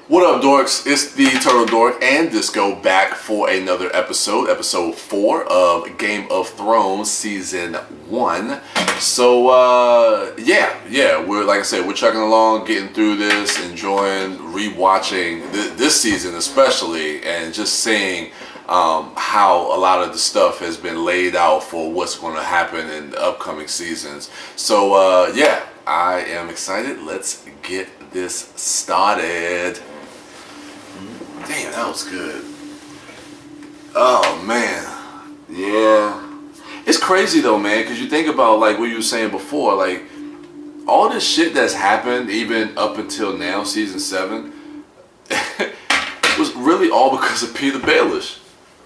What up, dorks? It's the TurtleDork and Disco back for another episode 4 of Game of Thrones Season 1. So, we're, like I said, we're chugging along, getting through this, enjoying, rewatching this season especially, and just seeing how a lot of the stuff has been laid out for what's going to happen in the upcoming seasons. So, I am excited. Let's get this started. Damn, that was good. Oh, man. Yeah. It's crazy, though, man, because you think about, like, what you were saying before, like, all this shit that's happened, even up until now, Season 7, was really all because of Peter Baelish.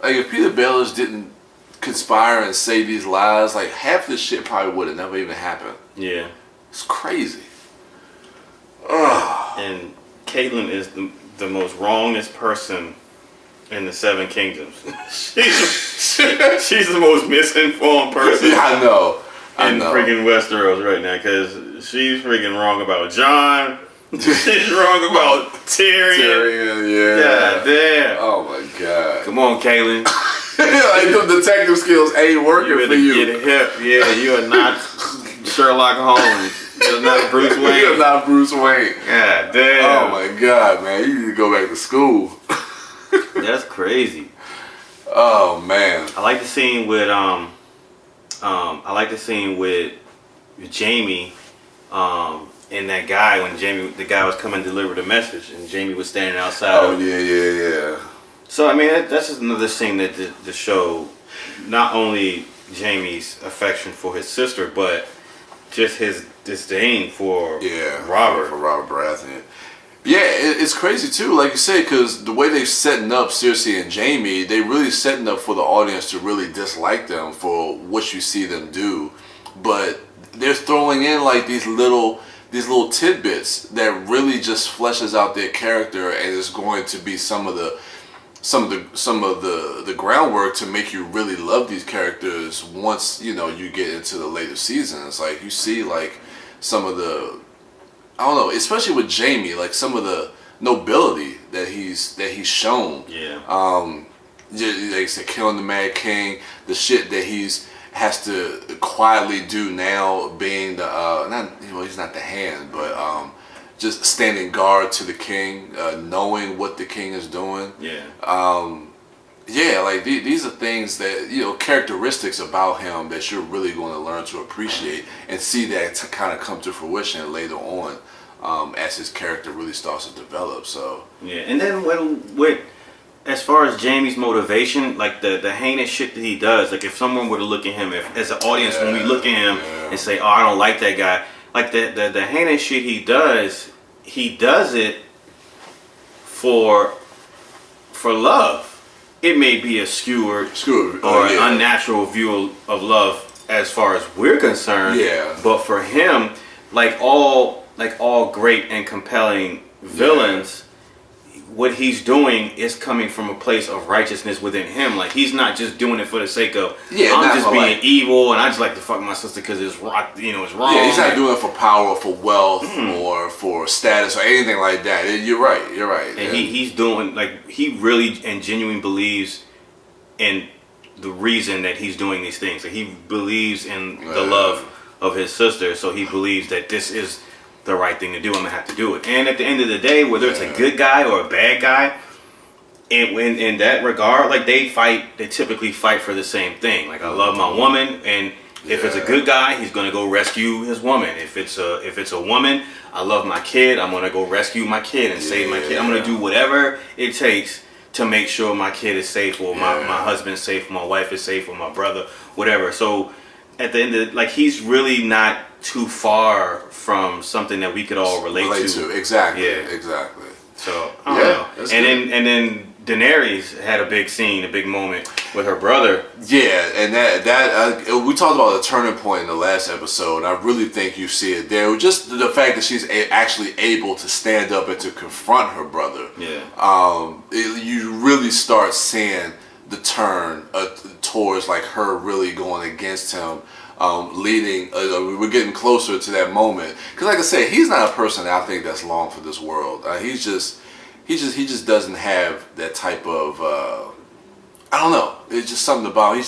Like, if Peter Baelish didn't conspire and say these lies, like, half this shit probably would have never even happened. Yeah. It's crazy. Ugh. And Caitlyn is the most wrongest person in the Seven Kingdoms. she's the most misinformed person. Yeah, I know. In freaking Westeros right now, because she's freaking wrong about Jon. She's wrong about Tyrion. Yeah. God damn. Oh my god. Come on, Caitlyn. Like the detective skills ain't working for you. Get hip. Yeah, you are not Sherlock Holmes. You're not Bruce Wayne. You're not Bruce Wayne. God damn. Oh my god, man. You need to go back to school. That's crazy. Oh man. I like the scene with Jamie and that guy when the guy was coming to deliver the message and Jamie was standing outside. Oh yeah. So I mean that's just another scene that the show not only Jamie's affection for his sister but just his disdain for Robert. For Robert Baratheon. Yeah, it's crazy too, like you say, because the way they're setting up Cersei and Jamie, they really setting up for the audience to really dislike them for what you see them do. But they're throwing in like these little tidbits that really just fleshes out their character and is going to be some of the groundwork to make you really love these characters once you get into the later seasons. Like you see like some of the, I don't know, especially with Jamie, like some of the nobility that he's shown. Yeah. Like I said, killing the Mad King, the shit that has to quietly do now, being the he's not the hand, but just standing guard to the king, knowing what the king is doing. Yeah. Like these are things that, characteristics about him that you're really going to learn to appreciate and see that to kind of come to fruition later on as his character really starts to develop. So yeah, and then with as far as Jamie's motivation, like the heinous shit that he does, like if someone were to look at him, if as an audience when we look at him and say, oh, I don't like that guy, like the heinous shit he does it for love. It may be a skewered or an unnatural view of love as far as we're concerned. Yeah. But for him, like all great and compelling villains, what he's doing is coming from a place of righteousness within him. Like he's not just doing it for the sake of I'm just being evil and I just like to fuck my sister because it's wrong. Yeah, he's not doing it for power, for wealth, or for status or anything like that. You're right. And he's doing, like, he really and genuinely believes in the reason that he's doing these things. Like, he believes in the love of his sister, so he believes that this is the right thing to do. I'm gonna have to do it. And at the end of the day, whether it's a good guy or a bad guy, in that regard, like they typically fight for the same thing. Like I love my woman, and if it's a good guy, he's gonna go rescue his woman. If it's a woman, I love my kid, I'm gonna go rescue my kid and save my kid. I'm gonna do whatever it takes to make sure my kid is safe, or my husband's safe, or my wife is safe, or my brother, whatever. So at the end of like he's really not too far from something that we could all relate to. Exactly. Yeah. Exactly. So I don't know. And then Daenerys had a big moment with her brother. Yeah, and that we talked about the turning point in the last episode. I really think you see it there. Just the fact that she's actually able to stand up and to confront her brother. Yeah. You really start seeing the turn towards like her really going against him leading. We're getting closer to that moment because, like I said, he's not a person that I think that's long for this world. He just doesn't have that type of. I don't know. It's just something about him.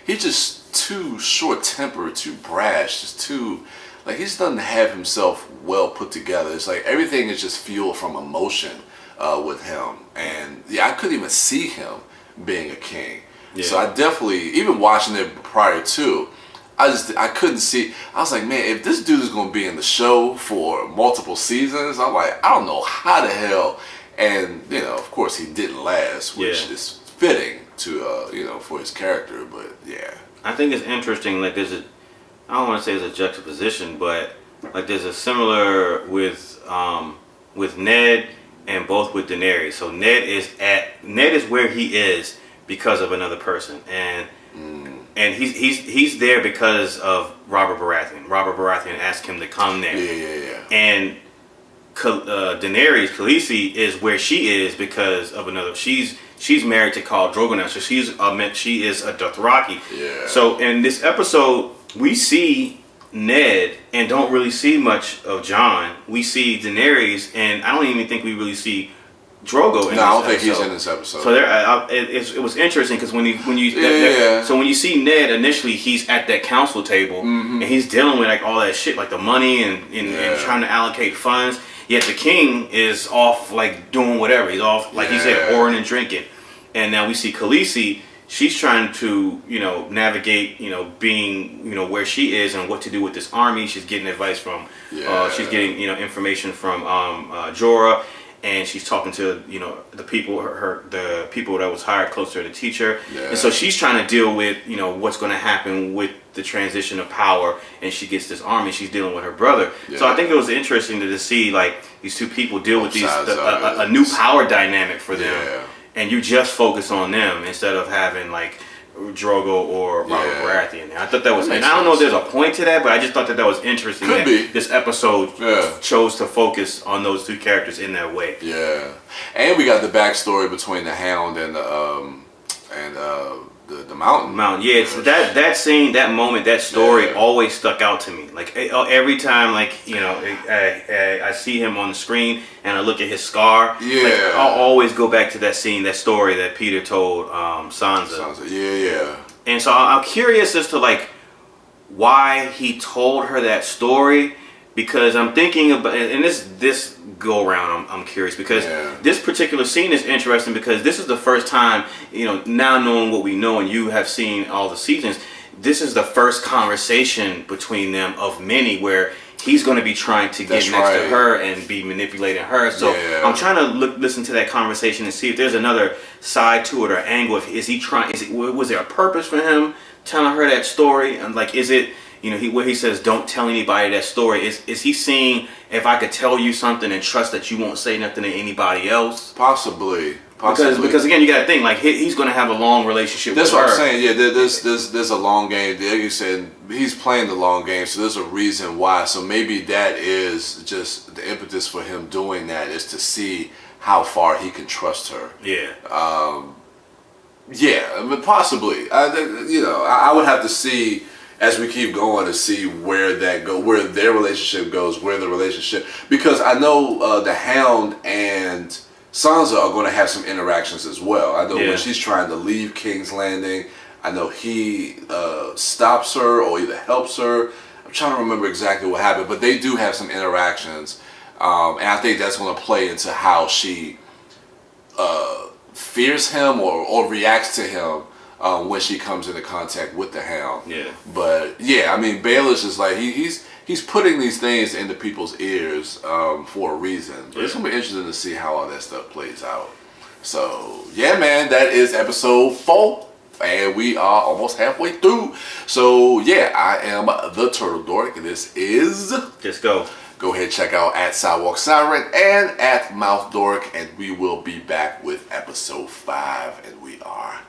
He's just too short-tempered, too brash, just too. Like, he just doesn't have himself well put together. It's like everything is just fueled from emotion with him. And yeah, I couldn't even see him being a king. Yeah. So I definitely, even watching it prior to, I couldn't see. I was like, man, if this dude is going to be in the show for multiple seasons, I'm like, I don't know how the hell. And, you know, of course he didn't last, which is fitting to, you know, for his character. But yeah. I think it's interesting, like I don't want to say it's a juxtaposition, but like there's a similar with Ned and both with Daenerys. So Ned is where he is because of another person, and he's there because of Robert Baratheon. Robert Baratheon asked him to come there. Yeah. And Daenerys Khaleesi is where she is because of another. She's married to Khal Drogo now, so she is a Dothraki. Yeah. So in this episode, we see Ned and don't really see much of Jon. We see Daenerys, and I don't even think we really see Drogo in this episode. No, I don't think he's in this episode. So it was interesting because when you see Ned initially, he's at that council table and he's dealing with like all that shit, like the money and trying to allocate funds. Yet the king is off like doing whatever. He's off like he said, whoring and drinking. And now we see Khaleesi. She's trying to, you know, navigate, you know, being, you know, where she is and what to do with this army. She's getting advice from, she's getting, you know, information from Jorah, and she's talking to, you know, the people, the people that was hired closer to teach her. Yeah. And so she's trying to deal with, you know, what's going to happen with the transition of power, and she gets this army. She's dealing with her brother. Yeah. So I think it was interesting to see like these two people deal with a new power dynamic for them. Yeah. And you just focus on them instead of having like Drogo or Robert Baratheon. I thought that was, and I don't know if there's a point to that, but I just thought that was interesting. Could be. This episode chose to focus on those two characters in that way. Yeah, and we got the backstory between the Hound and the Mountain. Yeah, it's that scene, that moment, that story always stuck out to me. Like every time, like, you know, I see him on the screen and I look at his scar. Yeah, like, I'll always go back to that scene, that story that Peter told Sansa. Yeah. And so I'm curious as to like why he told her that story, because I'm thinking about, and this go around, I'm curious because this particular scene is interesting because this is the first time, you know, now knowing what we know and you have seen all the seasons, this is the first conversation between them of many where he's going to be trying to get next to her and be manipulating her. So I'm trying to listen to that conversation and see if there's another side to it or angle. Was there a purpose for him telling her that story? And like, is it, you know, where he says, don't tell anybody that story. Is he seeing, if I could tell you something and trust that you won't say nothing to anybody else? Possibly. Because again, you got to think, like, he's going to have a long relationship with her. That's what I'm saying. Yeah, there's a long game. Like you said, he's playing the long game, so there's a reason why. So maybe that is just the impetus for him doing that, is to see how far he can trust her. Yeah. But possibly. I would have to see, as we keep going, to see where their relationship goes, because I know the Hound and Sansa are going to have some interactions as well. I know when she's trying to leave King's Landing, I know he stops her or either helps her. I'm trying to remember exactly what happened, but they do have some interactions, and I think that's going to play into how she fears him or reacts to him when she comes into contact with the Hound. Yeah. But yeah, I mean, Baelish is like he's putting these things into people's ears for a reason. But it's gonna be interesting to see how all that stuff plays out. So yeah, man, that is episode 4, and we are almost halfway through. So yeah, I am the Turtle Dork, and this is Just Go. Go ahead, check out at Sidewalk Siren and at Mouth Dork, and we will be back with episode 5, and we are